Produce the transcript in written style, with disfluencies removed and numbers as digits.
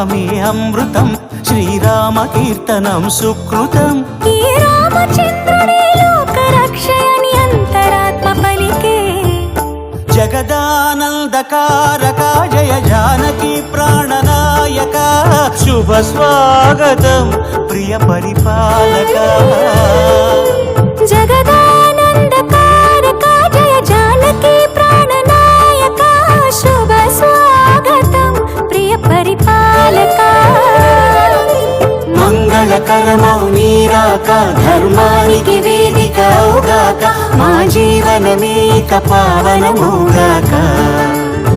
నామమే అమృతం, శ్రీరామ కీర్తనం సుకృతం. ఈ రామచంద్రుడే లోక రక్షయని అంతరాత్మ పలికే. జగదానందకారక జయ జానకి ప్రాణనాయక, శుభ స్వాగతం ప్రియ పరిపాలక. జగదానందకారక జయ జానకి ప్రాణనాయక, శుభ స్వాగతం ప్రియ పరిపాలక. మంగళకరమౌ నీరాక, ధర్మానికి వేదిక అవుగాక, మా జీవనమేక పావనమౌగాక.